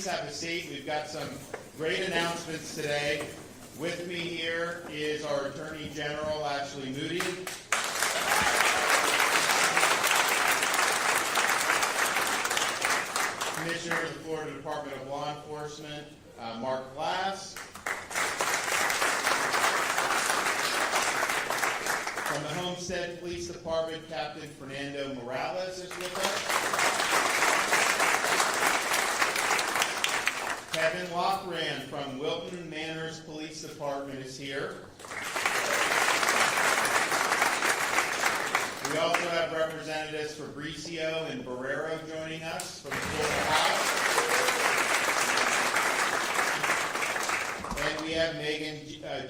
have a seat. We've got some great announcements today. With me here is our Attorney General, Ashley Moody. Commissioner of the Florida Department of Law Enforcement, Mark Glass. From the Homestead Police Department, Captain Fernando Morales is with us. Kevin Lochran from Wilton Manors Police Department is here. We also have representatives Fabricio and Barrero joining us from the Florida House. And we have Megan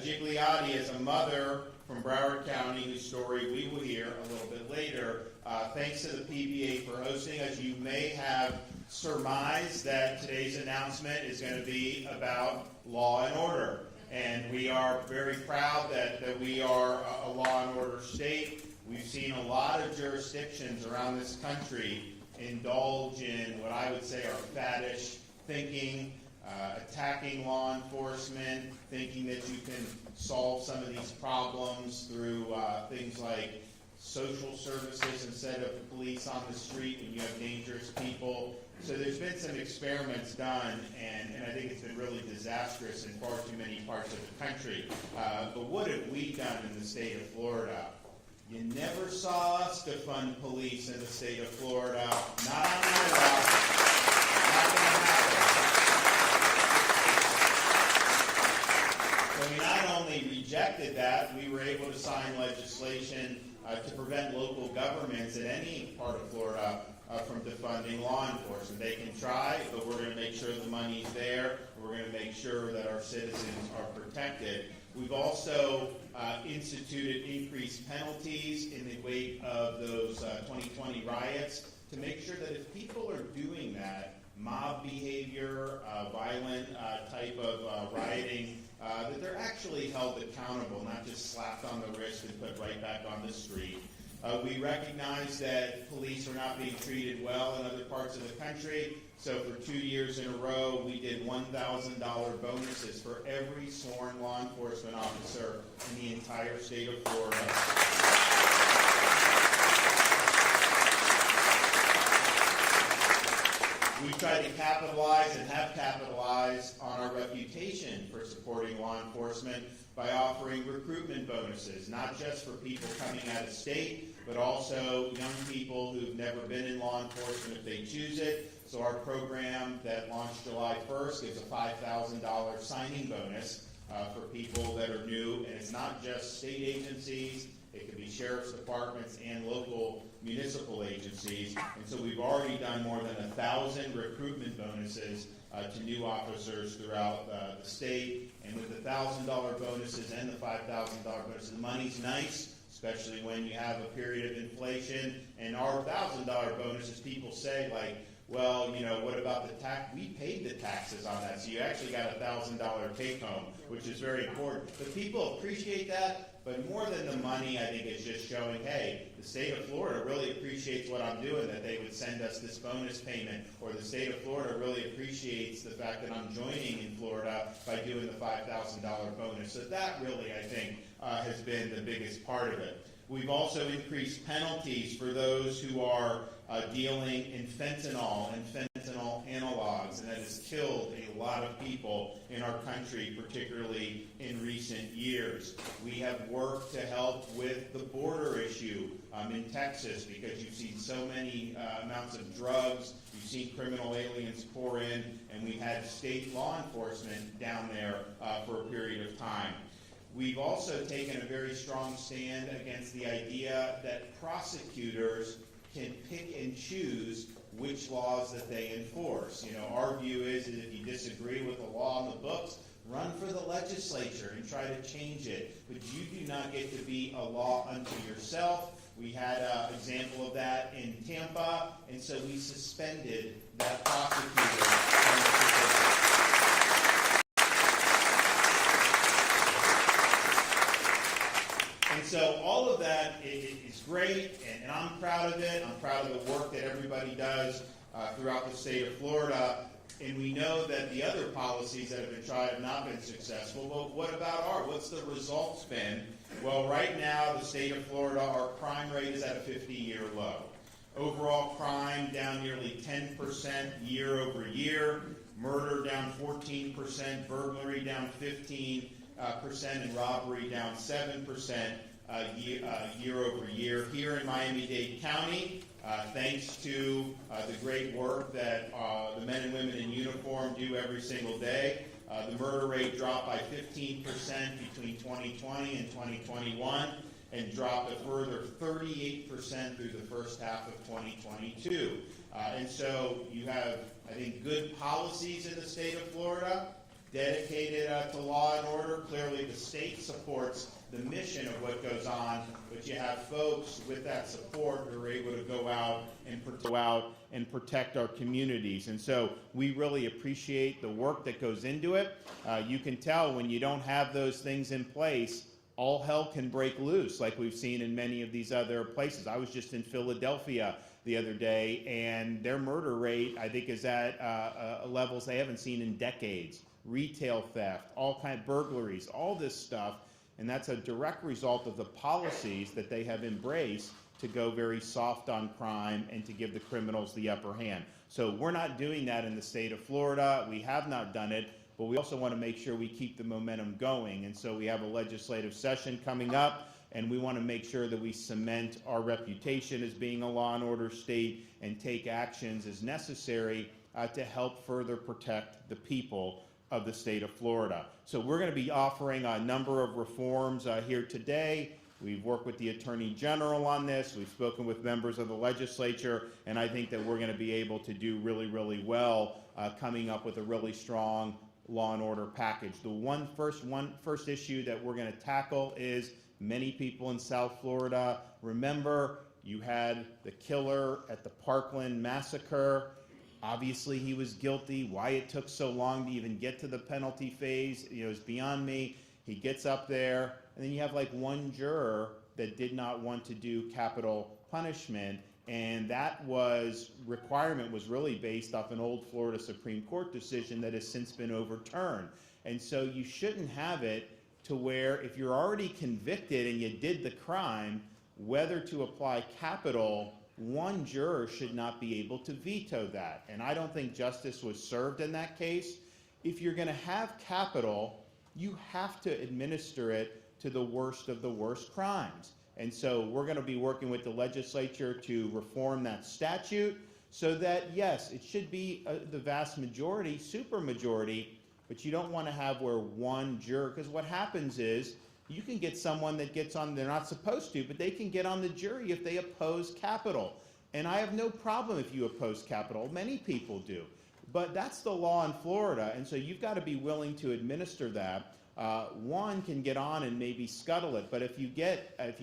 Gigliotti as a mother from Broward County, whose story we will hear a little bit later. Thanks to the PBA for hosting us. You may have surmised that today's announcement is going to be about law and order. And we are very proud that we are a law and order state. We've seen a lot of jurisdictions around this country indulge in what I would say are faddish thinking, attacking law enforcement, thinking that you can solve some of these problems through things like social services instead of police on the street when you have dangerous people. So there's been some experiments done, and I think it's been really disastrous in far too many parts of the country. But what have we done in the state of Florida? You never saw us defund police in the state of Florida. Not on my watch. Not going to happen. So we not only rejected that, we were able to sign legislation to prevent local governments in any part of Florida from defunding law enforcement. They can try, but we're going to make sure the money's there. We're going to make sure that our citizens are protected. We've also instituted increased penalties in the wake of those 2020 riots to make sure that if people are doing that, mob behavior, violent type of rioting, that they're actually held accountable, not just slapped on the wrist and put right back on the street. We recognize that police are not being treated well in other parts of the country, so for 2 years in a row, we did $1,000 bonuses for every sworn law enforcement officer in the entire state of Florida. We tried to capitalize and have capitalized on our reputation for supporting law enforcement by offering recruitment bonuses, not just for people coming out of state, but also young people who've never been in law enforcement if they choose it. So our program that launched July 1st gives a $5,000 signing bonus for people that are new, and it's not just state agencies. It could be sheriff's departments and local municipal agencies. And so we've already done more than 1,000 recruitment bonuses to new officers throughout the state. And with the $1,000 bonuses and the $5,000 bonuses, the money's nice, especially when you have a period of inflation. And our $1,000 bonuses, people say, like, well, you know, what about the tax? We paid the taxes on that, so you actually got a $1,000 take home, which is very important. But people appreciate that. But more than the money, I think it's just showing, hey, the state of Florida really appreciates what I'm doing, that they would send us this bonus payment, or the state of Florida really appreciates the fact that I'm joining in Florida by doing the $5,000 bonus. So that really, I think, has been the biggest part of it. We've also increased penalties for those who are dealing in fentanyl and fentanyl analogs, and that has killed a lot of people in our country, particularly in recent years. We have worked to help with the border issue in Texas, because you've seen so many amounts of drugs, you've seen criminal aliens pour in, and we had state law enforcement down there for a period of time. We've also taken a very strong stand against the idea that prosecutors can pick and choose which laws that they enforce. You know, our view is that if you disagree with the law on the books, run for the legislature and try to change it. But you do not get to be a law unto yourself. We had an example of that in Tampa, and so we suspended that prosecutor from the position. And so all of that is great, and I'm proud of it. I'm proud of the work that everybody does throughout the state of Florida. And we know that the other policies that have been tried have not been successful. Well, what about what's the results been? Well, right now, the state of Florida, our crime rate is at a 50-year low. Overall crime down nearly 10% year over year. Murder down 14%. Burglary down 15%. And robbery down 7% year over year. Here in Miami-Dade County, thanks to the great work that the men and women in uniform do every single day, the murder rate dropped by 15% between 2020 and 2021 and dropped a further 38% through the first half of 2022. And so you have, I think, good policies in the state of Florida, dedicated to law and order. Clearly the state supports the mission of what goes on, but you have folks with that support who are able to go out and protect our communities. And so we really appreciate the work that goes into it. You can tell when you don't have those things in place, all hell can break loose, like we've seen in many of these other places. I was just in Philadelphia the other day, and their murder rate, I think, is at levels they haven't seen in decades. Retail theft, all kind of burglaries, all this stuff. And that's a direct result of the policies that they have embraced to go very soft on crime and to give the criminals the upper hand. So we're not doing that in the state of Florida. We have not done it, but we also want to make sure we keep the momentum going. And so we have a legislative session coming up, and we want to make sure that we cement our reputation as being a law and order state and take actions as necessary to help further protect the people of the state of Florida. So we're going to be offering a number of reforms here today. We've worked with the Attorney General on this. We've spoken with members of the legislature, and I think that we're going to be able to do really, really well coming up with a really strong law and order package. The first issue that we're going to tackle is many people in South Florida. Remember, you had the killer at the Parkland massacre. Obviously, he was guilty. Why it took so long to even get to the penalty phase, is beyond me. He gets up there, and then you have like one juror that did not want to do capital punishment, and that requirement was really based off an old Florida Supreme Court decision that has since been overturned. And so you shouldn't have it to where if you're already convicted and you did the crime, whether to apply capital, one juror should not be able to veto that. And I don't think justice was served in that case. If you're going to have capital, you have to administer it to the worst of the worst crimes. And so we're going to be working with the legislature to reform that statute so that, yes, it should be the vast majority, supermajority, but you don't want to have where one juror, because what happens is you can get someone that gets on, they're not supposed to, but they can get on the jury if they oppose capital. And I have no problem if you oppose capital. Many people do. But that's the law in Florida, and so you've got to be willing to administer that. One can get on and maybe scuttle it, but if you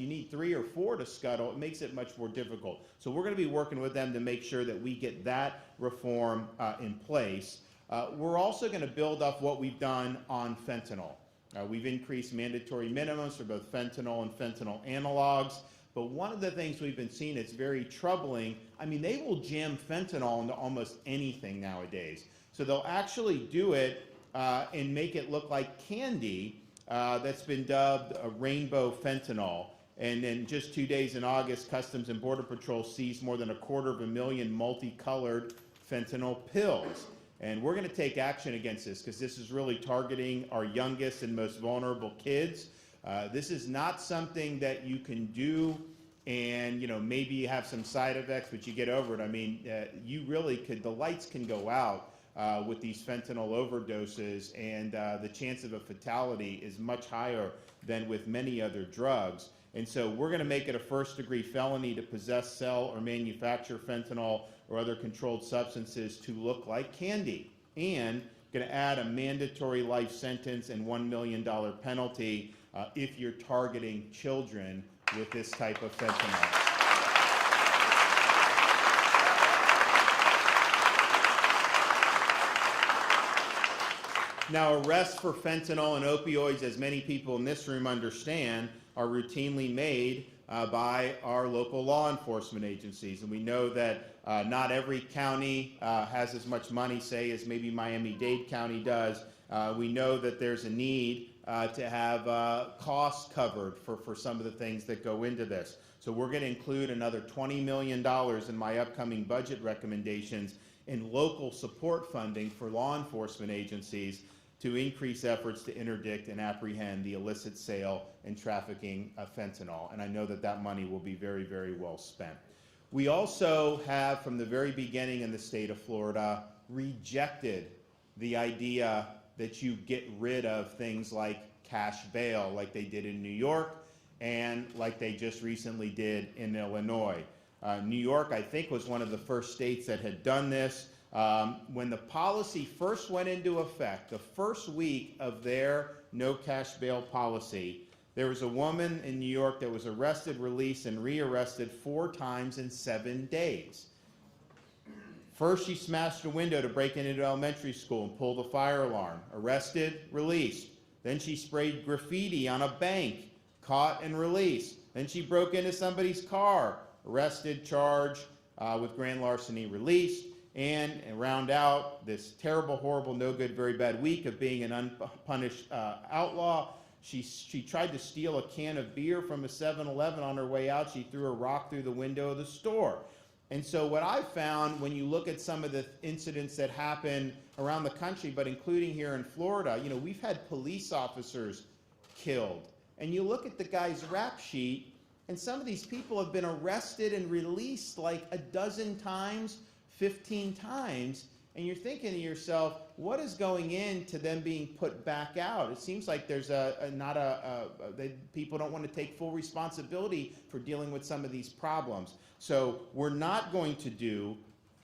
need 3 or 4 to scuttle, it makes it much more difficult. So we're going to be working with them to make sure that we get that reform in place. We're also going to build up what we've done on fentanyl. We've increased mandatory minimums for both fentanyl and fentanyl analogs. But one of the things we've been seeing that's very troubling, I mean, they will jam fentanyl into almost anything nowadays. So they'll actually do it and make it look like candy that's been dubbed a rainbow fentanyl. And then just 2 days in August, Customs and Border Patrol seized more than 250,000 multicolored fentanyl pills. And we're going to take action against this because this is really targeting our youngest and most vulnerable kids. This is not something that you can do and, maybe you have some side effects, but you get over it. I mean, you really could, the lights can go out with these fentanyl overdoses, and the chance of a fatality is much higher than with many other drugs. And so we're going to make it a first-degree felony to possess, sell, or manufacture fentanyl or other controlled substances to look like candy. And going to add a mandatory life sentence and $1 million penalty if you're targeting children with this type of fentanyl. Now, arrests for fentanyl and opioids, as many people in this room understand, are routinely made by our local law enforcement agencies. And we know that not every county has as much money, say, as maybe Miami-Dade County does. We know that there's a need to have costs covered for some of the things that go into this. So we're going to include another $20 million in my upcoming budget recommendations in local support funding for law enforcement agencies to increase efforts to interdict and apprehend the illicit sale and trafficking of fentanyl. And I know that that money will be very, very well spent. We also have, from the very beginning in the state of Florida, rejected the idea that you get rid of things like cash bail, like they did in New York and like they just recently did in Illinois. New York, I think, was one of the first states that had done this. When the policy first went into effect, the first week of their no cash bail policy, there was a woman in New York that was arrested, released, and rearrested 4 times in 7 days. First, she smashed a window to break into elementary school and pull the fire alarm. Arrested, released. Then she sprayed graffiti on a bank, caught and released. Then she broke into somebody's car, arrested, charged with grand larceny, released. And round out this terrible, horrible, no good, very bad week of being an unpunished outlaw. She tried to steal a can of beer from a 7-Eleven on her way out. She threw a rock through the window of the store. And so what I found when you look at some of the incidents that happen around the country, but including here in Florida, you know, we've had police officers killed. And you look at the guy's rap sheet, and some of these people have been arrested and released like a dozen times, 15 times, and you're thinking to yourself, what is going into them being put back out? It seems like there's people don't want to take full responsibility for dealing with some of these problems. So we're not going to do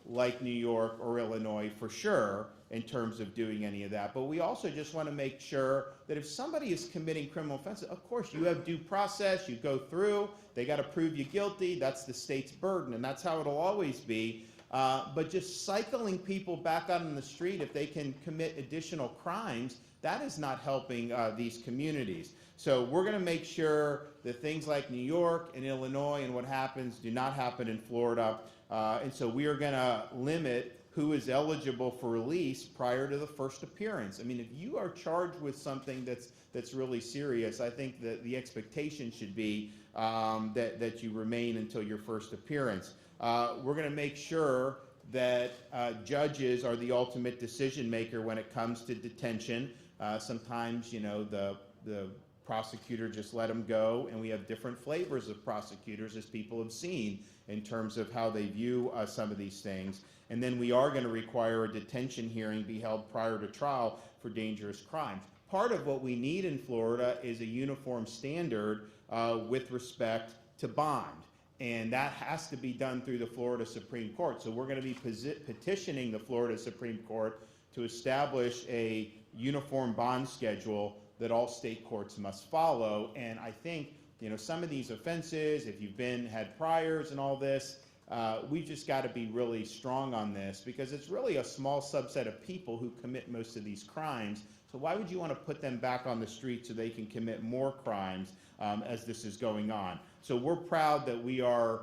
like New York or Illinois for sure in terms of doing any of that, but we also just want to make sure that if somebody is committing criminal offenses, of course you have due process, you go through, they got to prove you guilty, that's the state's burden, and that's how it'll always be. But just cycling people back out on the street if they can commit additional crimes, that is not helping these communities. So we're going to make sure that things like New York and Illinois and what happens do not happen in Florida. And so we are going to limit who is eligible for release prior to the first appearance. I mean, if you are charged with something that's really serious, I think that the expectation should be that you remain until your first appearance. We're going to make sure that judges are the ultimate decision maker when it comes to detention. Sometimes, you know, the prosecutor just let them go, and we have different flavors of prosecutors, as people have seen, in terms of how they view some of these things. And then we are going to require a detention hearing be held prior to trial for dangerous crimes. Part of what we need in Florida is a uniform standard with respect to bond. And that has to be done through the Florida Supreme Court. So we're going to be petitioning the Florida Supreme Court to establish a uniform bond schedule that all state courts must follow. And I think, you know, some of these offenses, if you've had priors and all this, we've just got to be really strong on this, because it's really a small subset of people who commit most of these crimes. So why would you want to put them back on the street so they can commit more crimes as this is going on? So we're proud that we are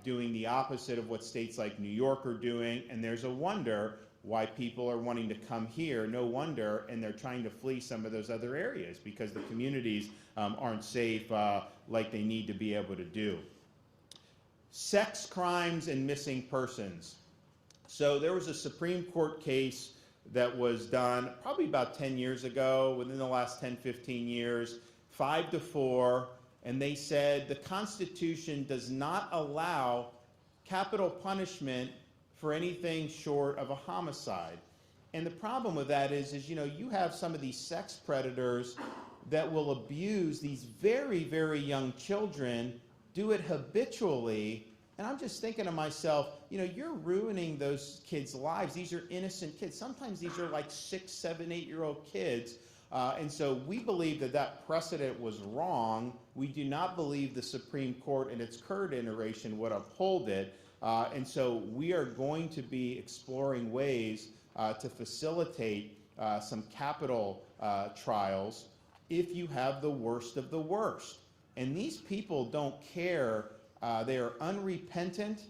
doing the opposite of what states like New York are doing, and there's a wonder why people are wanting to come here, no wonder, and they're trying to flee some of those other areas because the communities aren't safe like they need to be able to do. Sex crimes and missing persons. So there was a Supreme Court case that was done probably about 10 years ago, within the last 10, 15 years, 5-4, and they said the Constitution does not allow capital punishment for anything short of a homicide. And the problem with that is you know, you have some of these sex predators that will abuse these very, very young children, do it habitually, and I'm just thinking to myself, you know, you're ruining those kids' lives. These are innocent kids. Sometimes these are like 6, 7, 8-year-old kids. And so we believe that that precedent was wrong. We do not believe the Supreme Court in its current iteration would uphold it. And so we are going to be exploring ways to facilitate some capital trials if you have the worst of the worst. And these people don't care. They are unrepentant.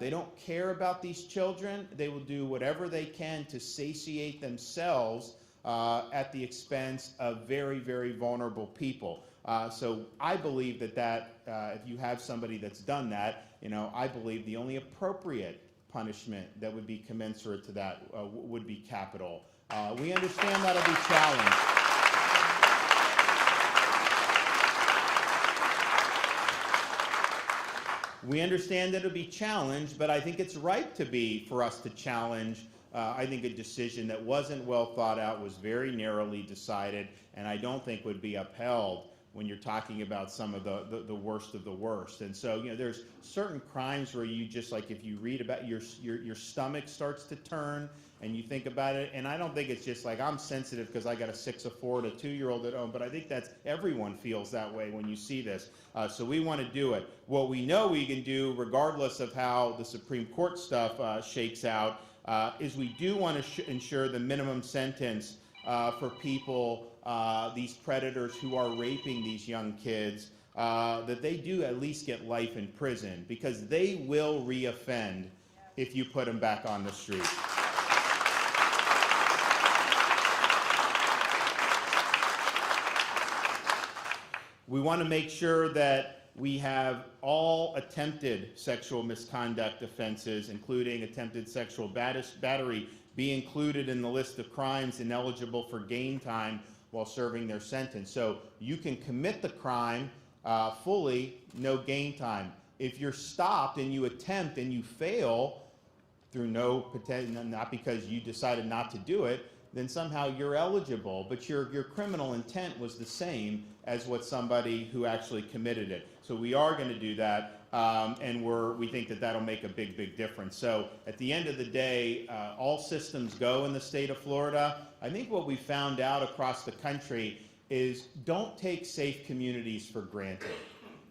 They don't care about these children. They will do whatever they can to satiate themselves at the expense of very, very vulnerable people. So I believe that if you have somebody that's done that, I believe the only appropriate punishment that would be commensurate to that would be capital. We understand that'll be challenged. We understand that it'll be challenged, but I think it's right for us to challenge. I think a decision that wasn't well thought out, was very narrowly decided, and I don't think would be upheld when you're talking about some of the worst of the worst. And so, there's certain crimes where you just, like, if you read about your stomach starts to turn and you think about it. And I don't think it's just like I'm sensitive because I got a 6, a 4, and a 2-year-old at home, but I think that's everyone feels that way when you see this. So we want to do it. What we know we can do, regardless of how the Supreme Court stuff shakes out, is we do want to ensure the minimum sentence for people, these predators who are raping these young kids, that they do at least get life in prison, because they will reoffend if you put them back on the street. We want to make sure that we have all attempted sexual misconduct offenses, including attempted sexual battery, be included in the list of crimes ineligible for gain time while serving their sentence. So you can commit the crime fully, no gain time. If you're stopped and you attempt and you fail through not because you decided not to do it, then somehow you're eligible, but your criminal intent was the same as what somebody who actually committed it. So we are going to do that, and we think that that'll make a big, big difference. So at the end of the day, all systems go in the state of Florida. I think what we found out across the country is don't take safe communities for granted.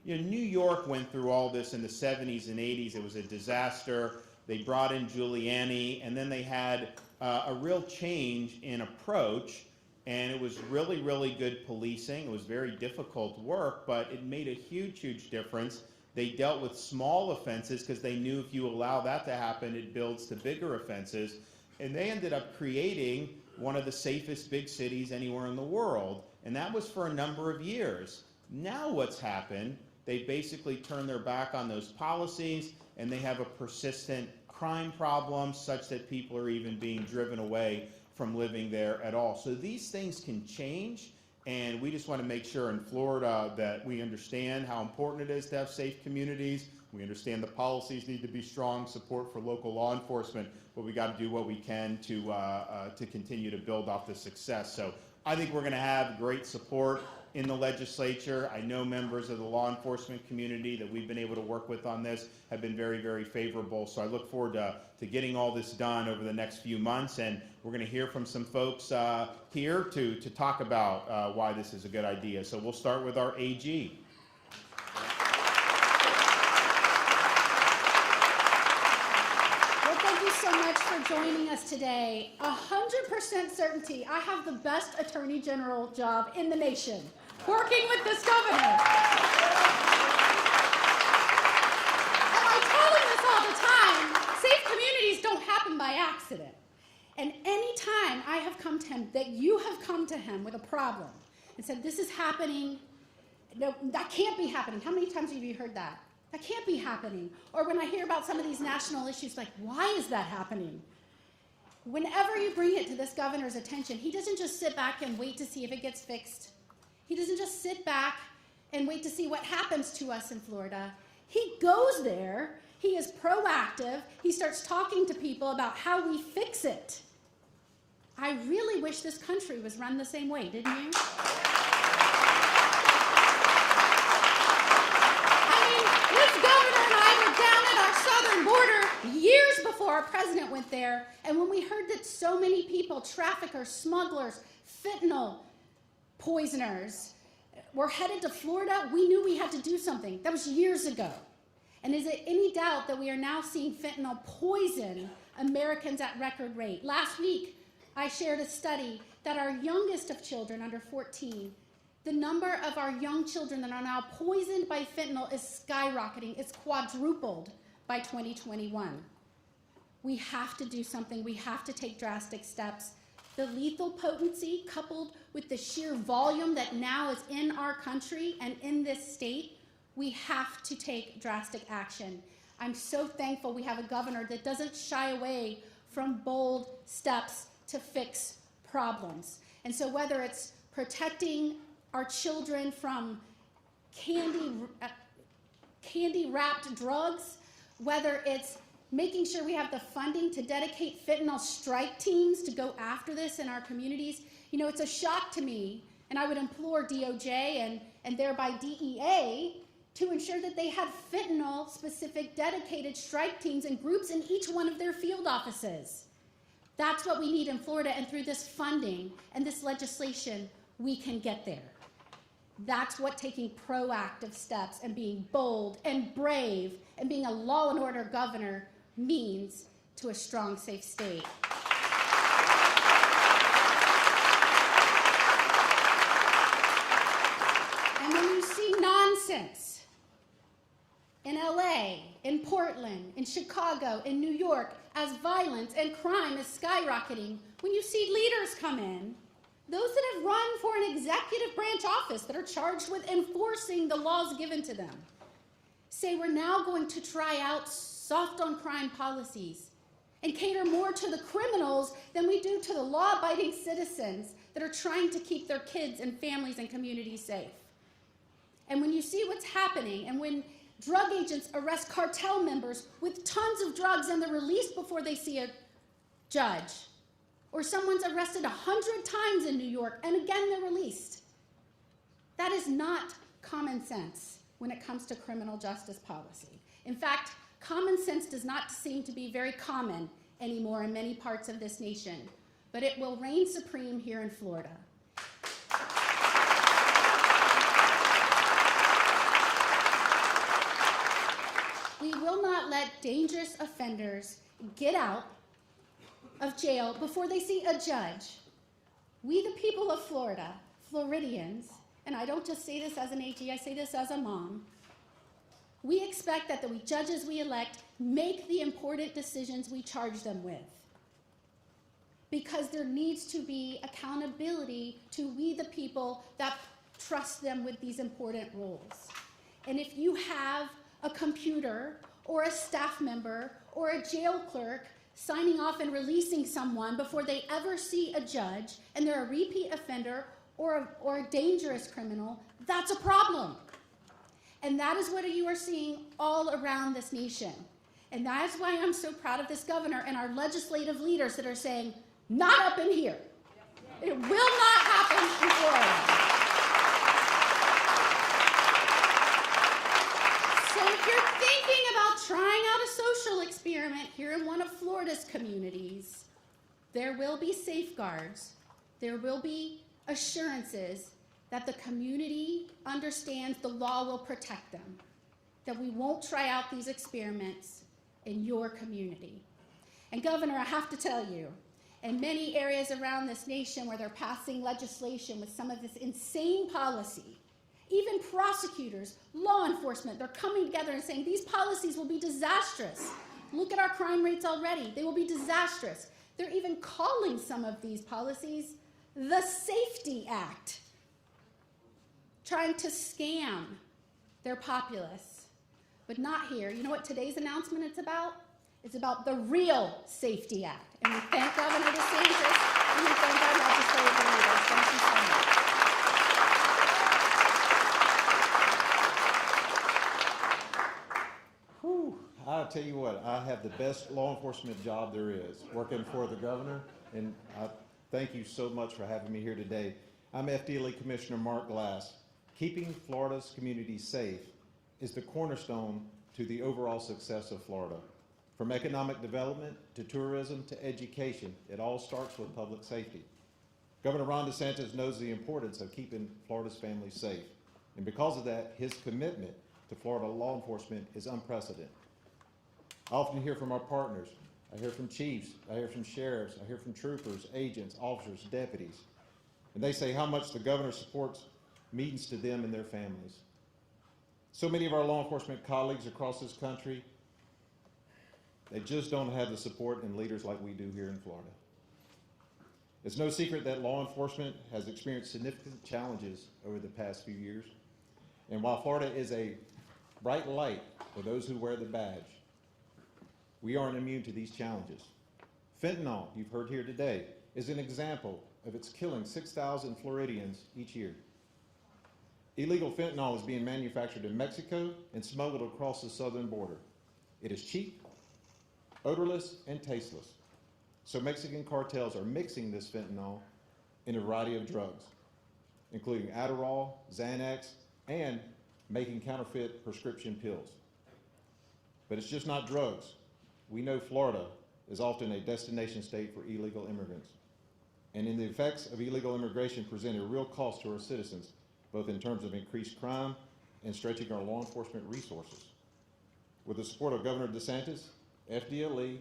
New York went through all this in the 70s and 80s. It was a disaster. They brought in Giuliani, and then they had a real change in approach, and it was really, really good policing. It was very difficult work, but it made a huge, huge difference. They dealt with small offenses because they knew if you allow that to happen, it builds to bigger offenses. And they ended up creating one of the safest big cities anywhere in the world, and that was for a number of years. Now what's happened, they basically turned their back on those policies, and they have a persistent crime problem such that people are even being driven away from living there at all. So these things can change, and we just want to make sure in Florida that we understand how important it is to have safe communities. We understand the policies need to be strong, support for local law enforcement, but we got to do what we can to continue to build off the success. So I think we're going to have great support in the legislature. I know members of the law enforcement community that we've been able to work with on this have been very, very favorable. So I look forward to getting all this done over the next few months, and we're going to hear from some folks here to talk about why this is a good idea. So we'll start with our AG. So much for joining us today. 100% certainty, I have the best attorney general job in the nation, working with this governor. And I tell him this all the time, safe communities don't happen by accident. And any time I have come to him, that you have come to him with a problem and said, this is happening, no, that can't be happening. How many times have you heard that? That can't be happening. Or when I hear about some of these national issues, like, why is that happening? Whenever you bring it to this governor's attention, he doesn't just sit back and wait to see if it gets fixed. He doesn't just sit back and wait to see what happens to us in Florida. He goes there, he is proactive, he starts talking to people about how we fix it. I really wish this country was run the same way, didn't you? Border years before our president went there, and when we heard that so many people, traffickers, smugglers, fentanyl poisoners, were headed to Florida, we knew we had to do something. That was years ago. And is it any doubt that we are now seeing fentanyl poison Americans at record rate? Last week, I shared a study that our youngest of children, under 14, The number of our young children that are now poisoned by fentanyl is skyrocketing. It's quadrupled by 2021. We have to do something. We have to take drastic steps. The lethal potency, coupled with the sheer volume that now is in our country and in this state, we have to take drastic action. I'm so thankful we have a governor that doesn't shy away from bold steps to fix problems. And so whether it's protecting our children from candy-wrapped drugs, whether it's making sure we have the funding to dedicate fentanyl strike teams to go after this in our communities. You know, it's a shock to me, and I would implore DOJ and thereby DEA to ensure that they had fentanyl-specific dedicated strike teams and groups in each one of their field offices. That's what we need in Florida, and through this funding and this legislation, we can get there. That's what taking proactive steps and being bold and brave and being a law and order governor means to a strong, safe state. And when you see nonsense in LA, in Portland, in Chicago, in New York, as violence and crime is skyrocketing, when you see leaders come in, those that have run for an executive branch office that are charged with enforcing the laws given to them, say we're now going to try out soft on crime policies and cater more to the criminals than we do to the law-abiding citizens that are trying to keep their kids and families and communities safe. And when you see what's happening, and when drug agents arrest cartel members with tons of drugs and they're released before they see a judge, or someone's arrested 100 times in New York and again they're released, that is not common sense when it comes to criminal justice policy. In fact, common sense does not seem to be very common anymore in many parts of this nation, but it will reign supreme here in Florida. We will not let dangerous offenders get out of jail before they see a judge. We, the people of Florida, Floridians, and I don't just say this as an AG, I say this as a mom, we expect that the judges we elect make the important decisions we charge them with, because there needs to be accountability to we, the people, that trust them with these important roles. And if you have a computer or a staff member or a jail clerk signing off and releasing someone before they ever see a judge, and they're a repeat offender or a dangerous criminal, that's a problem. And that is what you are seeing all around this nation. And that is why I'm so proud of this governor and our legislative leaders that are saying, not up in here. It will not happen in Florida. So if you're thinking about trying out a social experiment here in one of Florida's communities, there will be safeguards, there will be assurances that the community understands the law will protect them, that we won't try out these experiments in your community. And Governor, I have to tell you, in many areas around this nation where they're passing legislation with some of this insane policy, even prosecutors, law enforcement, they're coming together and saying these policies will be disastrous. Look at our crime rates already. They will be disastrous. They're even calling some of these policies the Safety Act, trying to scam their populace. But not here. You know what today's announcement is about? It's about the real Safety Act. And we thank Governor DeSantis, and we thank our legislative leaders. Thank you so much. I'll tell you what, I have the best law enforcement job there is, working for the governor, and I thank you so much for having me here today. I'm FDLE Commissioner Mark Glass. Keeping Florida's communities safe is the cornerstone to the overall success of Florida. From economic development to tourism to education, it all starts with public safety. Governor Ron DeSantis knows the importance of keeping Florida's families safe, and because of that, his commitment to Florida law enforcement is unprecedented. I often hear from our partners. I hear from chiefs, I hear from sheriffs, I hear from troopers, agents, officers, deputies. And they say how much the governor supports means to them and their families. So many of our law enforcement colleagues across this country, they just don't have the support and leaders like we do here in Florida. It's no secret that law enforcement has experienced significant challenges over the past few years. And while Florida is a bright light for those who wear the badge, we aren't immune to these challenges. Fentanyl, you've heard here today, is an example of its killing 6,000 Floridians each year. Illegal fentanyl is being manufactured in Mexico and smuggled across the southern border. It is cheap, odorless, and tasteless. So Mexican cartels are mixing this fentanyl in a variety of drugs, including Adderall, Xanax, and making counterfeit prescription pills. But it's just not drugs. We know Florida is often a destination state for illegal immigrants. And in the effects of illegal immigration present a real cost to our citizens, both in terms of increased crime and stretching our law enforcement resources. With the support of Governor DeSantis, FDLE,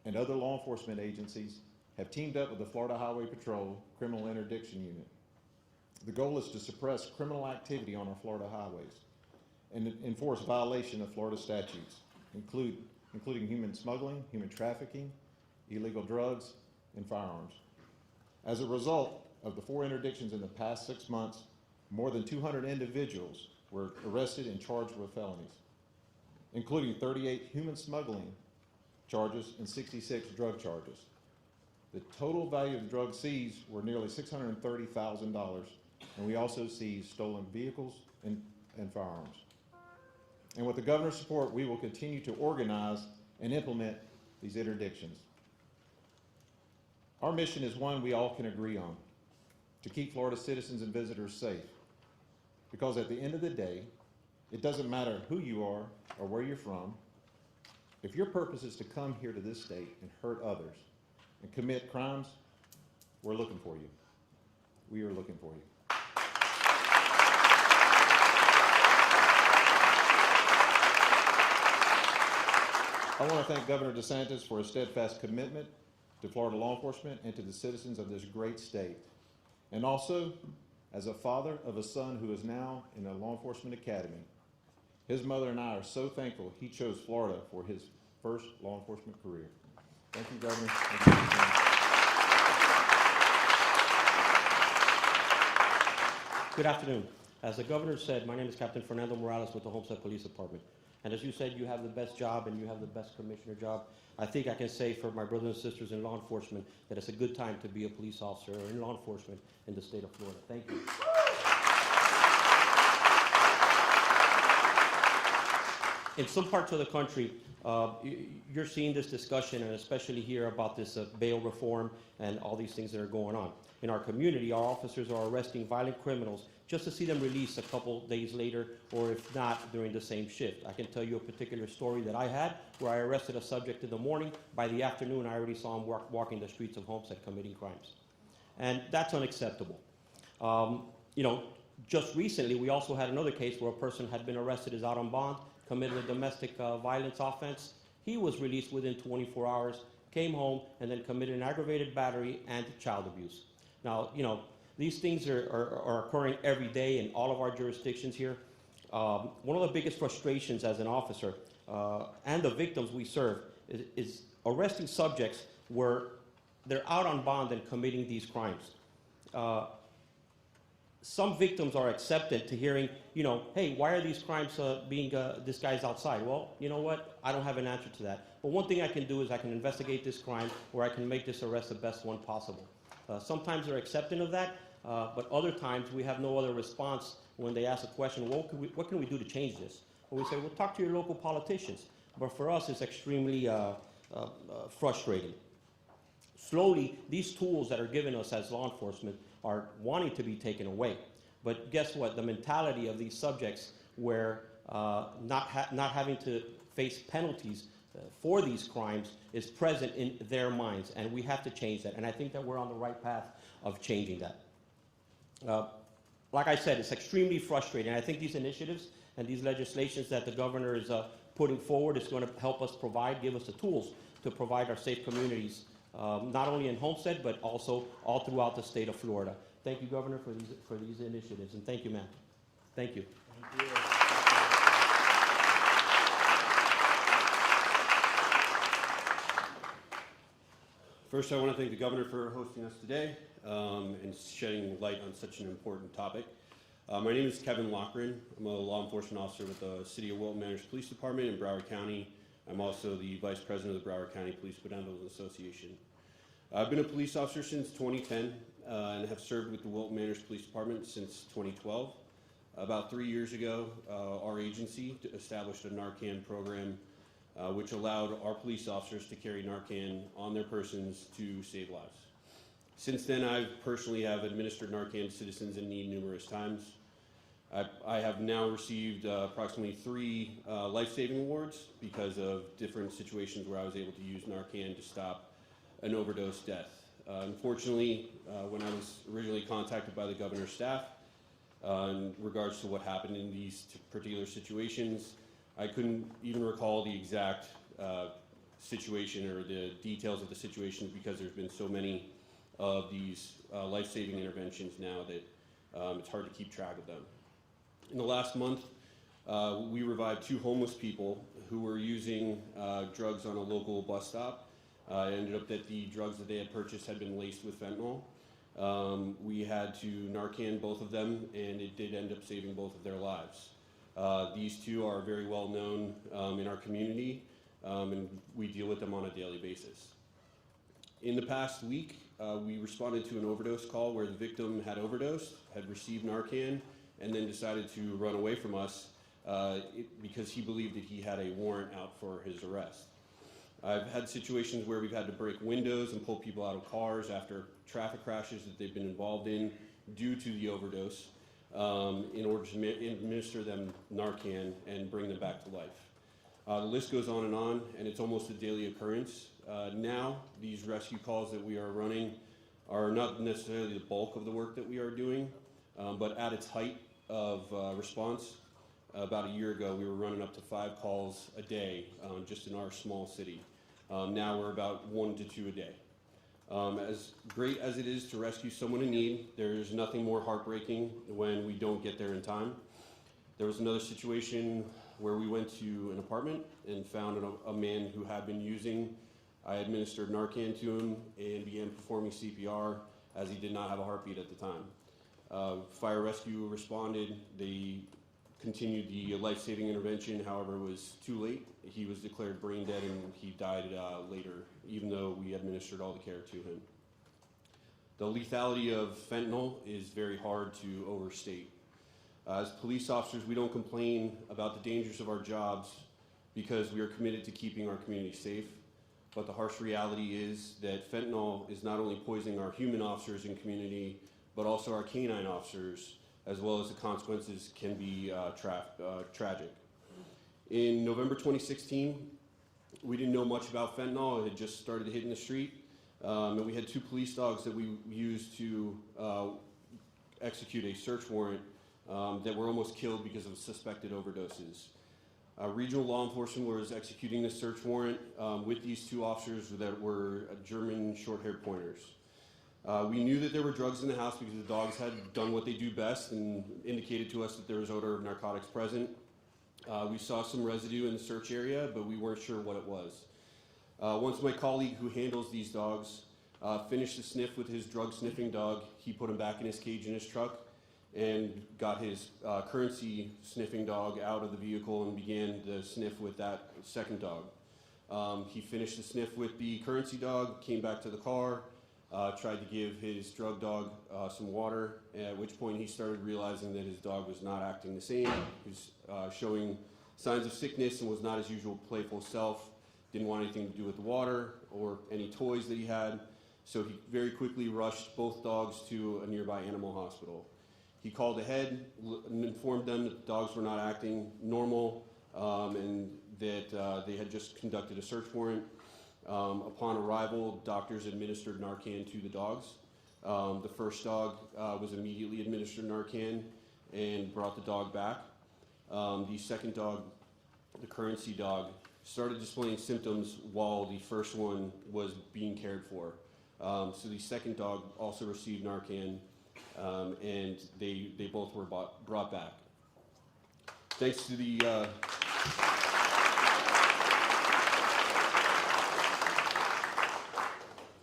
and other law enforcement agencies have teamed up with the Florida Highway Patrol Criminal Interdiction Unit. The goal is to suppress criminal activity on our Florida highways and enforce violation of Florida statutes, including human smuggling, human trafficking, illegal drugs, and firearms. As a result of the 4 interdictions in the past 6 months, more than 200 individuals were arrested and charged with felonies, including 38 human smuggling charges and 66 drug charges. The total value of the drugs seized were nearly $630,000, and we also seized stolen vehicles and firearms. And with the governor's support, we will continue to organize and implement these interdictions. Our mission is one we all can agree on, to keep Florida citizens and visitors safe. Because at the end of the day, it doesn't matter who you are or where you're from. If your purpose is to come here to this state and hurt others and commit crimes, we're looking for you. We are looking for you. I want to thank Governor DeSantis for his steadfast commitment to Florida law enforcement and to the citizens of this great state. And also, as a father of a son who is now in a law enforcement academy, his mother and I are so thankful he chose Florida for his first law enforcement career. Thank you, Governor. Thank you, Good afternoon. As the governor said, my name is Captain Fernando Morales with the Homestead Police Department. And as you said, you have the best job and you have the best commissioner job. I think I can say for my brothers and sisters in law enforcement that it's a good time to be a police officer or in law enforcement in the state of Florida. Thank you. In some parts of the country, you're seeing this discussion, and especially here about this bail reform and all these things that are going on. In our community, our officers are arresting violent criminals just to see them released a couple days later, or if not, during the same shift. I can tell you a particular story that I had where I arrested a subject in the morning. By the afternoon, I already saw him walking the streets of Homestead committing crimes. And that's unacceptable. You know, just recently, we also had another case where a person had been arrested, is out on bond, committed a domestic violence offense. He was released within 24 hours, came home, and then committed an aggravated battery and child abuse. Now, you know, these things are occurring every day in all of our jurisdictions here. One of the biggest frustrations as an officer and the victims we serve is arresting subjects where they're out on bond and committing these crimes. Some victims are accepted to hearing, you know, hey, why are these crimes this guy's outside? Well, you know what? I don't have an answer to that. But one thing I can do is I can investigate this crime, or I can make this arrest the best one possible. Sometimes they're accepting of that, but other times we have no other response when they ask a question, well, what can we do to change this? Well, we say, well, talk to your local politicians. But for us, it's extremely frustrating. Slowly, these tools that are given us as law enforcement are wanting to be taken away. But guess what? The mentality of these subjects where not having to face penalties for these crimes is present in their minds, and we have to change that. And I think that we're on the right path of changing that. Like I said, it's extremely frustrating. I think these initiatives and these legislations that the governor is putting forward is going to help us give us the tools to provide our safe communities, not only in Homestead, but also all throughout the state of Florida. thank you, Governor, for these initiatives, and thank you, ma'am. Thank you. First, I want to thank the Governor for hosting us today and shedding light on such an important topic. My name is Kevin Lochran. I'm a law enforcement officer with the City of Wilton Manors Police Department in Broward County. I'm also the Vice President of the Broward County Police Benevolent Association. I've been a police officer since 2010 and have served with the Wilton Manors Police Department since 2012. About 3 years ago, our agency established a Narcan program which allowed our police officers to carry Narcan on their persons to save lives. Since then, I personally have administered Narcan to citizens in need numerous times. I have now received approximately 3 life-saving awards because of different situations where I was able to use Narcan to stop an overdose death. Unfortunately, when I was originally contacted by the governor's staff in regards to what happened in these particular situations, I couldn't even recall the exact situation or the details of the situation because there's been so many of these life-saving interventions now that it's hard to keep track of them. In the last month, we revived 2 homeless people who were using drugs on a local bus stop. It ended up that the drugs that they had purchased had been laced with fentanyl. We had to Narcan both of them, and it did end up saving both of their lives. These 2 are very well known in our community, and we deal with them on a daily basis. In the past week, we responded to an overdose call where the victim had overdosed, had received Narcan, and then decided to run away from us because he believed that he had a warrant out for his arrest. I've had situations where we've had to break windows and pull people out of cars after traffic crashes that they've been involved in due to the overdose in order to administer them Narcan and bring them back to life. The list goes on, and it's almost a daily occurrence. Now, these rescue calls that we are running are not necessarily the bulk of the work that we are doing, but at its height of response, about a year ago, we were running up to 5 calls a day just in our small city. Now we're about 1 to 2 a day. As great as it is to rescue someone in need, there's nothing more heartbreaking when we don't get there in time. There was another situation where we went to an apartment and found a man who had been using. I administered Narcan to him and began performing CPR as he did not have a heartbeat at the time. Fire rescue responded. They continued the life-saving intervention, however, it was too late. He was declared brain dead and he died later, even though we administered all the care to him. The lethality of fentanyl is very hard to overstate. As police officers, we don't complain about the dangers of our jobs because we are committed to keeping our community safe, but the harsh reality is that fentanyl is not only poisoning our human officers and community, but also our canine officers, as well as the consequences can be tragic. In November 2016, we didn't know much about fentanyl. It had just started hitting the street. And we had 2 police dogs that we used to execute a search warrant that were almost killed because of suspected overdoses. Regional law enforcement was executing this search warrant with these 2 officers that were German short-haired pointers. We knew that there were drugs in the house because the dogs had done what they do best and indicated to us that there was odor of narcotics present. We saw some residue in the search area, but we weren't sure what it was. Once my colleague who handles these dogs finished the sniff with his drug-sniffing dog, he put him back in his cage in his truck and got his currency sniffing dog out of the vehicle and began the sniff with that second dog. He finished the sniff with the currency dog, came back to the car, tried to give his drug dog some water, at which point he started realizing that his dog was not acting the same. He was showing signs of sickness and was not his usual playful self, didn't want anything to do with the water or any toys that he had, so he very quickly rushed both dogs to a nearby animal hospital. He called ahead and informed them that the dogs were not acting normal and that they had just conducted a search warrant. Upon arrival, doctors administered Narcan to the dogs. The first dog was immediately administered Narcan and brought the dog back. The second dog, the currency dog, started displaying symptoms while the first one was being cared for. So the second dog also received Narcan. and they both were brought back. Thanks to the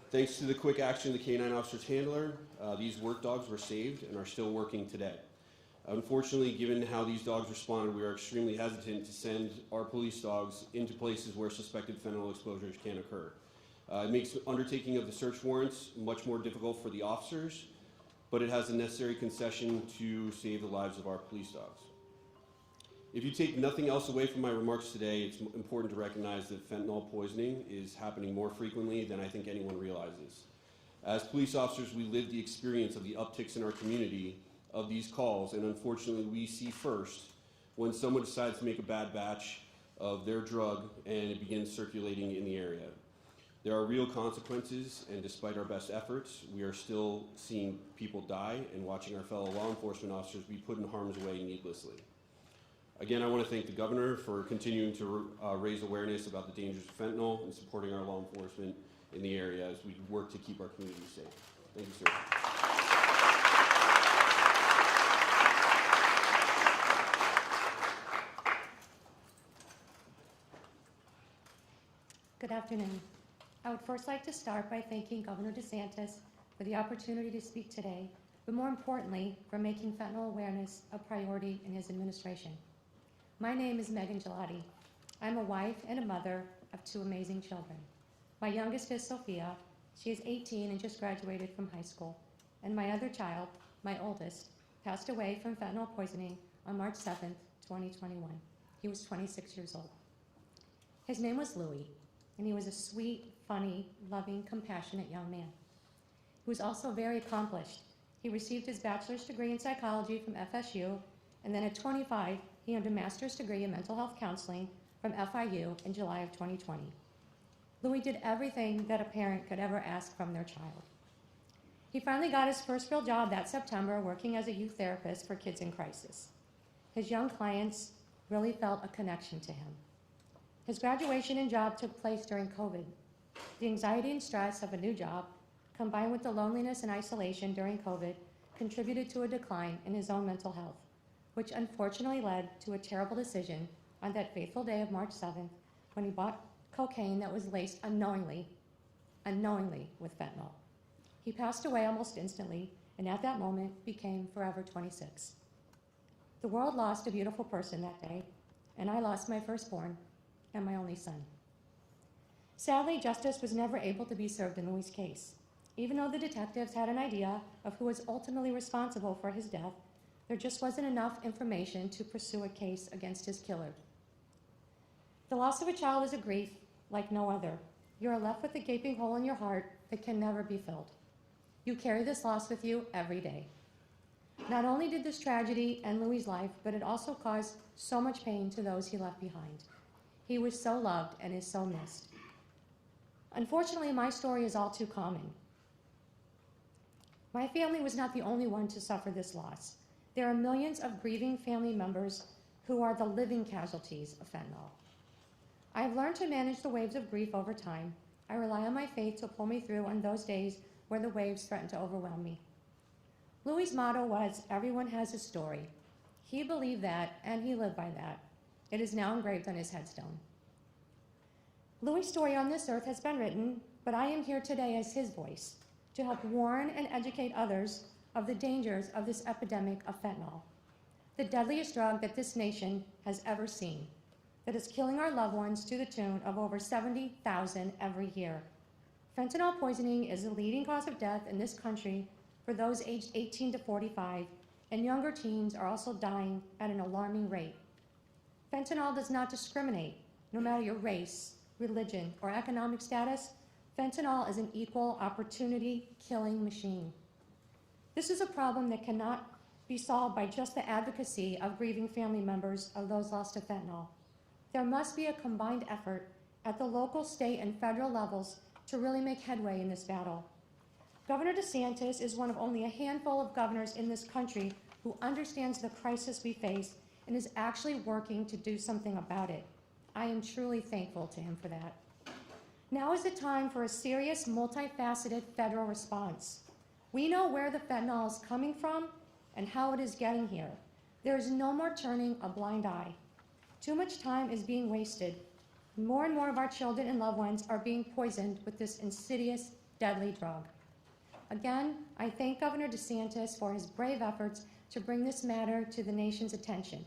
Thanks to the quick action of the K-9 officer's handler, these work dogs were saved and are still working today. Unfortunately, given how these dogs responded, we are extremely hesitant to send our police dogs into places where suspected fentanyl exposures can occur. It makes undertaking of the search warrants much more difficult for the officers, but it has the necessary concession to save the lives of our police dogs. If you take nothing else away from my remarks today, it's important to recognize that fentanyl poisoning is happening more frequently than I think anyone realizes. As police officers, we live the experience of the upticks in our community of these calls, and unfortunately we see first when someone decides to make a bad batch of their drug and it begins circulating in the area. There are real consequences, and despite our best efforts, we are still seeing people die and watching our fellow law enforcement officers be put in harm's way needlessly. Again, I want to thank the governor for continuing to raise awareness about the dangers of fentanyl and supporting our law enforcement in the area as we work to keep our community safe. Thank you, sir. Good afternoon. I would first like to start by thanking Governor DeSantis for the opportunity to speak today, but more importantly, for making fentanyl awareness a priority in his administration. My name is Megan Gelati. I'm a wife and a mother of two amazing children. My youngest is Sophia. She is 18 and just graduated from high school. And my other child, my oldest, passed away from fentanyl poisoning on March 7th, 2021. He was 26 years old. His name was Louis, and he was a sweet, funny, loving, compassionate young man. He was also very accomplished. He received his bachelor's degree in psychology from FSU, and then at 25, he earned a master's degree in mental health counseling from FIU in July of 2020. Louis did everything that a parent could ever ask from their child. He finally got his first real job that September working as a youth therapist for kids in crisis. His young clients really felt a connection to him. His graduation and job took place during COVID. The anxiety and stress of a new job, combined with the loneliness and isolation during COVID, contributed to a decline in his own mental health, which unfortunately led to a terrible decision on that fateful day of March 7th when he bought cocaine that was laced unknowingly with fentanyl. He passed away almost instantly, and at that moment became forever 26. The world lost a beautiful person that day, and I lost my firstborn and my only son. Sadly, justice was never able to be served in Louis' case. Even though the detectives had an idea of who was ultimately responsible for his death, there just wasn't enough information to pursue a case against his killer. The loss of a child is a grief like no other. You are left with a gaping hole in your heart that can never be filled. You carry this loss with you every day. Not only did this tragedy end Louis' life, but it also caused so much pain to those he left behind. He was so loved and is so missed. Unfortunately, my story is all too common. My family was not the only one to suffer this loss. There are millions of grieving family members who are the living casualties of fentanyl. I have learned to manage the waves of grief over time. I rely on my faith to pull me through on those days where the waves threaten to overwhelm me. Louis' motto was, "Everyone has a story." He believed that, and he lived by that. It is now engraved on his headstone. Louis' story on this earth has been written, but I am here today as his voice to help warn and educate others of the dangers of this epidemic of fentanyl, the deadliest drug that this nation has ever seen, that is killing our loved ones to the tune of over 70,000 every year. Fentanyl poisoning is the leading cause of death in this country for those aged 18 to 45, and younger teens are also dying at an alarming rate. Fentanyl does not discriminate, no matter your race, religion, or economic status. Fentanyl is an equal opportunity killing machine. This is a problem that cannot be solved by just the advocacy of grieving family members of those lost to fentanyl. There must be a combined effort at the local, state, and federal levels to really make headway in this battle. Governor DeSantis is one of only a handful of governors in this country who understands the crisis we face and is actually working to do something about it. I am truly thankful to him for that. Now is the time for a serious, multifaceted federal response. We know where the fentanyl is coming from and how it is getting here. There is no more turning a blind eye. Too much time is being wasted. More and more of our children and loved ones are being poisoned with this insidious, deadly drug. Again, I thank Governor DeSantis for his brave efforts to bring this matter to the nation's attention.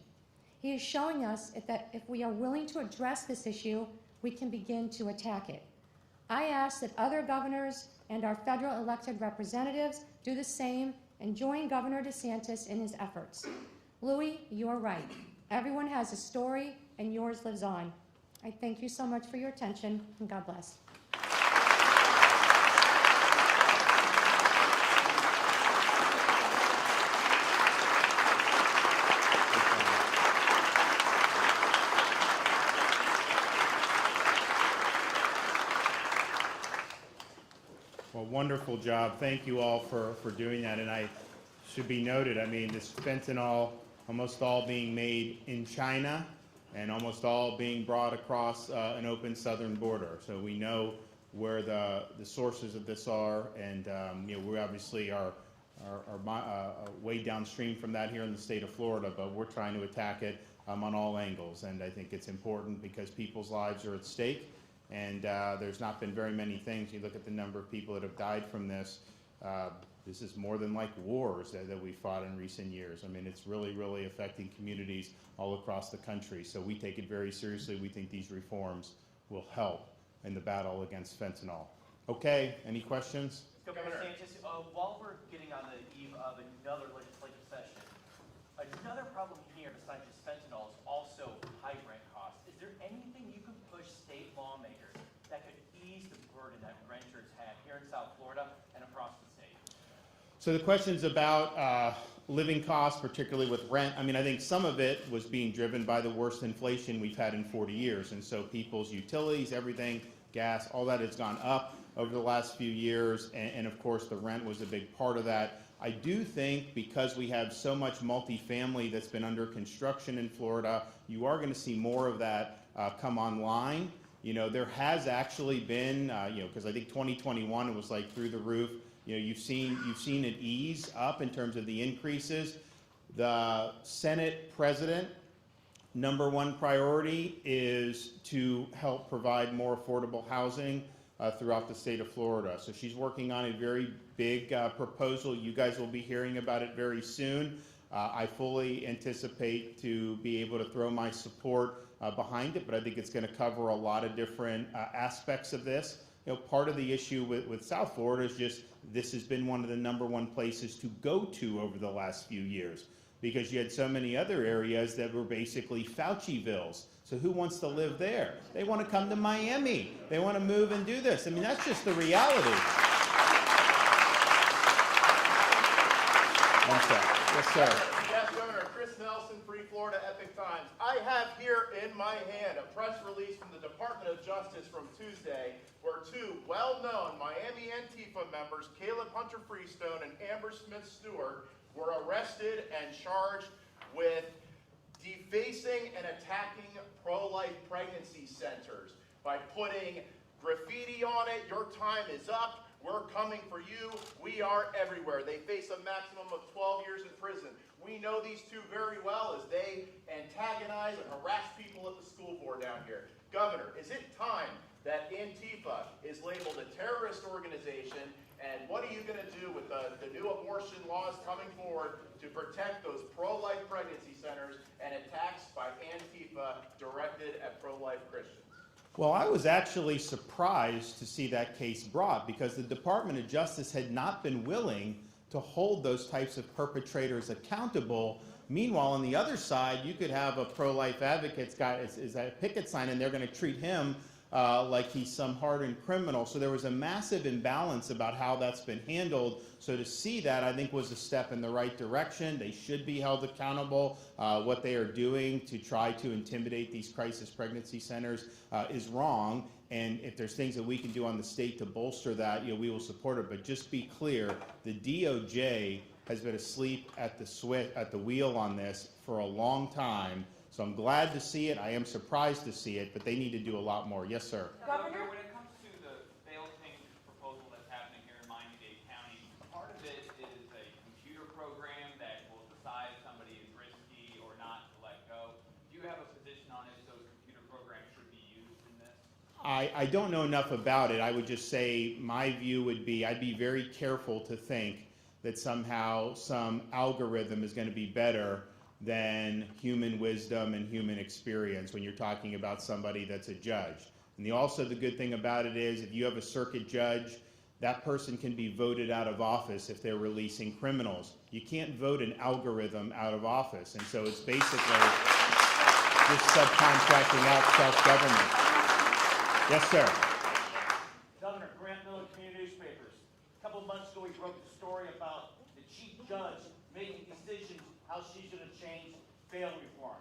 He is showing us that if we are willing to address this issue, we can begin to attack it. I ask that other governors and our federal elected representatives do the same and join Governor DeSantis in his efforts. Louis, you're right. Everyone has a story, and yours lives on. I thank you so much for your attention, and God bless. Well, wonderful job. Thank you all for doing that. And I should be noted, I mean, this fentanyl, almost all being made in China and almost all being brought across an open southern border. So we know where the sources of this are, and you know, we obviously are way downstream from that here in the state of Florida, but we're trying to attack it on all angles. And I think it's important because people's lives are at stake. And there's not been very many things. You look at the number of people that have died from this. This is more than like wars that we fought in recent years. I mean, it's really, really affecting communities all across the country. So we take it very seriously. We think these reforms will help in the battle against fentanyl. Okay, any questions? Governor DeSantis, while we're getting on the eve of another legislative session, another problem here besides just fentanyl is also high rent costs. Is there anything you can push state lawmakers that could ease the burden that renters have here in South Florida and across the state? So the question's about living costs, particularly with rent. I mean, I think some of it was being driven by the worst inflation we've had in 40 years. And so people's utilities, everything, gas, all that has gone up over the last few years. And of course, the rent was a big part of that. I do think because we have so much multifamily that's been under construction in Florida, you are going to see more of that come online. You know, there has actually been, you know, because I think 2021 it was like through the roof. You know, you've seen it ease up in terms of the increases. The Senate president, #1 priority is to help provide more affordable housing throughout the state of Florida. So she's working on a very big proposal. You guys will be hearing about it very soon. I fully anticipate to be able to throw my support behind it, but I think it's going to cover a lot of different aspects of this. You know, part of the issue with South Florida is just this has been one of the #1 places to go to over the last few years because you had so many other areas that were basically Faucivilles. So who wants to live there? They want to come to Miami. They want to move and do this. I mean, that's just the reality. One sec. Yes, sir. Yes, Governor. Chris Nelson, Free Florida Epic Times. I have here in my hand a press release from the Department of Justice from Tuesday where two well-known Miami Antifa members, Caleb Hunter Freestone and Amber Smith Stewart, were arrested and charged with defacing and attacking pro-life pregnancy centers by putting graffiti on it. Your time is up. We're coming for you. We are everywhere. They face a maximum of 12 years in prison. We know these two very well as they antagonize and harass people at the school board down here. Governor, is it time that Antifa is labeled a terrorist organization? And what are you going to do with the new abortion laws coming forward to protect those pro-life pregnancy centers and attacks by Antifa directed at pro-life Christians? Well, I was actually surprised to see that case brought because the Department of Justice had not been willing to hold those types of perpetrators accountable. Meanwhile, on the other side, you could have a pro-life advocate's guy is a picket sign, and they're going to treat him like he's some hardened criminal. So there was a massive imbalance about how that's been handled. So to see that, I think, was a step in the right direction. They should be held accountable. What they are doing to try to intimidate these crisis pregnancy centers is wrong. And if there's things that we can do on the state to bolster that, you know, we will support it. But just be clear, the DOJ has been asleep at the wheel on this for a long time. So I'm glad to see it. I am surprised to see it, but they need to do a lot more. Yes, sir. Governor, when it comes to the bail change proposal that's happening here in Miami-Dade County, part of it I don't know enough about it. I would just say my view would be I'd be very careful to think that somehow some algorithm is going to be better than human wisdom and human experience when you're talking about somebody that's a judge. And also the good thing about it is if you have a circuit judge, that person can be voted out of office if they're releasing criminals. You can't vote an algorithm out of office. And so it's basically just subcontracting out self-government. Yes, sir. Governor, Grant Miller Community Newspapers. A couple of months ago, we broke the story about the chief judge making decisions how she's going to change bail reform.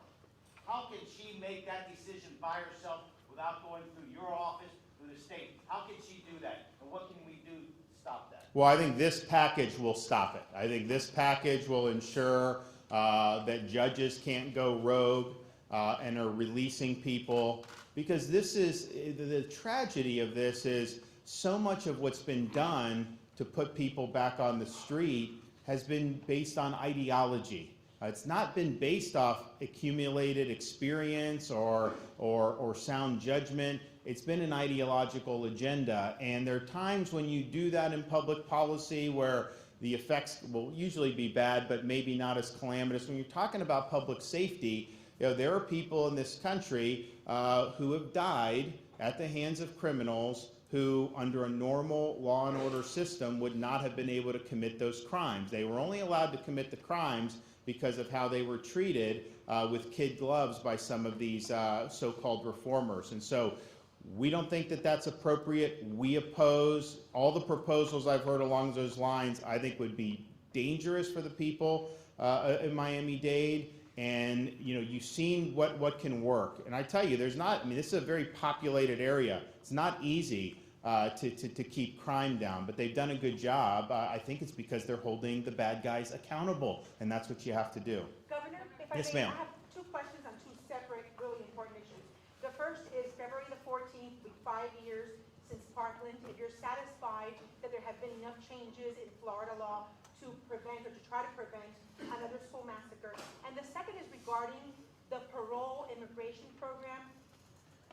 How can she make that decision by herself without going through your office, through the state? How can she do that? And what can we do to stop that? Well, I think this package will stop it. I think this package will ensure that judges can't go rogue and are releasing people. Because this is, the tragedy of this is so much of what's been done to put people back on the street has been based on ideology. It's not been based off accumulated experience or sound judgment. It's been an ideological agenda. And there are times when you do that in public policy where the effects will usually be bad, but maybe not as calamitous. When you're talking about public safety, you know, there are people in this country who have died at the hands of criminals who, under a normal law and order system, would not have been able to commit those crimes. They were only allowed to commit the crimes because of how they were treated with kid gloves by some of these so-called reformers. And so we don't think that that's appropriate. We oppose all the proposals I've heard along those lines. I think would be dangerous for the people in Miami-Dade. And you know, you've seen what can work. And I tell you, there's not, I mean, this is a very populated area. It's not easy to keep crime down, but they've done a good job. I think it's because they're holding the bad guys accountable, and that's what you have to do. Governor, if I Yes, may, ma'am. I have two questions on two separate, really important issues. The first is February the 14th, with 5 years since Parkland. If you're satisfied that there have been enough changes in Florida law to prevent or to try to prevent another school massacre. And the second is regarding the parole immigration program.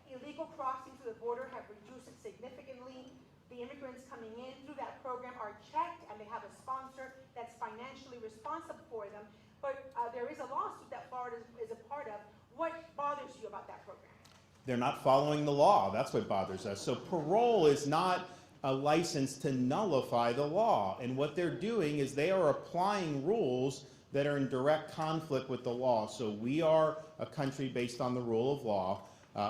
Illegal crossings to the border have reduced significantly. The immigrants coming in through that program are checked and they have a sponsor that's financially responsible for them. But there is a lawsuit that Florida is a part of. What bothers you about that program? They're not following the law. That's what bothers us. So parole is not a license to nullify the law. And what they're doing is they are applying rules that are in direct conflict with the law. So we are a country based on the rule of law.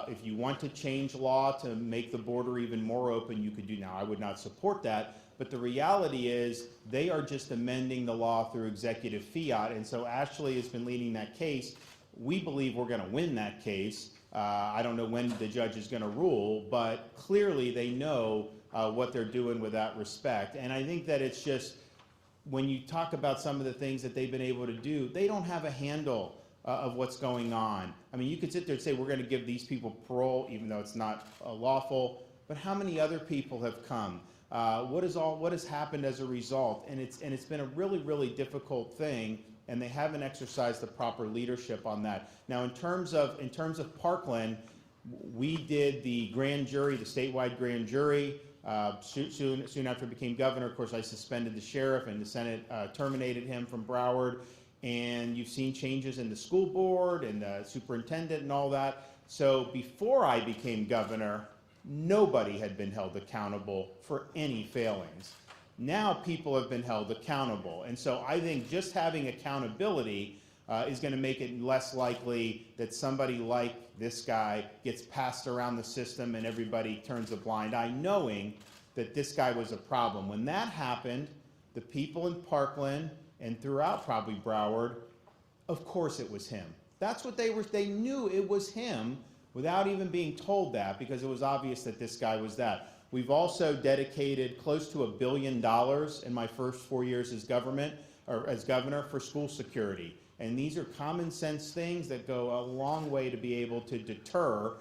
If you want to change law to make the border even more open, you could do now. I would not support that. But the reality is they are just amending the law through executive fiat. And so Ashley has been leading that case. We believe we're going to win that case. I don't know when the judge is going to rule, but clearly they know what they're doing with that respect. And I think that it's just, when you talk about some of the things that they've been able to do, they don't have a handle of what's going on. I mean, you could sit there and say, we're going to give these people parole, even though it's not lawful, but how many other people have come? What has happened as a result? And it's been a really, really difficult thing, and they haven't exercised the proper leadership on that. Now, in terms of Parkland, we did the grand jury, the statewide grand jury. Soon after I became governor, of course, I suspended the sheriff, and the Senate terminated him from Broward. And you've seen changes in the school board and the superintendent and all that. So before I became governor, nobody had been held accountable for any failings. Now people have been held accountable. And so I think just having accountability is going to make it less likely that somebody like this guy gets passed around the system and everybody turns a blind eye, knowing that this guy was a problem. When that happened, the people in Parkland and throughout probably Broward, of course it was him. That's what they knew it was him without even being told that, because it was obvious that this guy was that. We've also dedicated close to $1 billion in my first 4 years as governor for school security. And these are common sense things that go a long way to be able to deter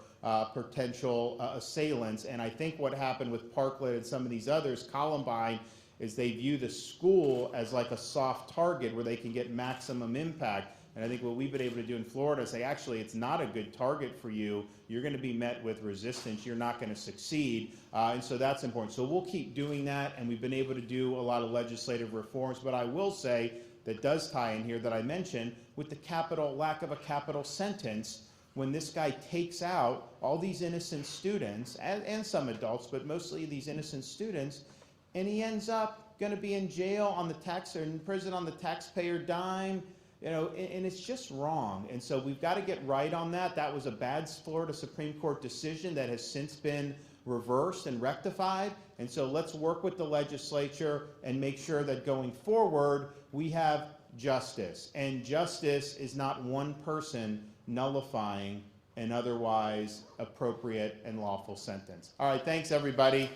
potential assailants. And I think what happened with Parkland and some of these others, Columbine, is they view the school as like a soft target where they can get maximum impact. And I think what we've been able to do in Florida is say, actually, it's not a good target for you. You're going to be met with resistance. You're not going to succeed. And so that's important. So we'll keep doing that, and we've been able to do a lot of legislative reforms. But I will say that does tie in here that I mentioned with the lack of a capital sentence. When this guy takes out all these innocent students, and some adults, but mostly these innocent students, and he ends up going to be in jail on or in prison on the taxpayer dime, and it's just wrong. And so we've got to get right on that. That was a bad Florida Supreme Court decision that has since been reversed and rectified. And so let's work with the legislature and make sure that going forward we have justice. And justice is not one person nullifying an otherwise appropriate and lawful sentence. All right, thanks everybody.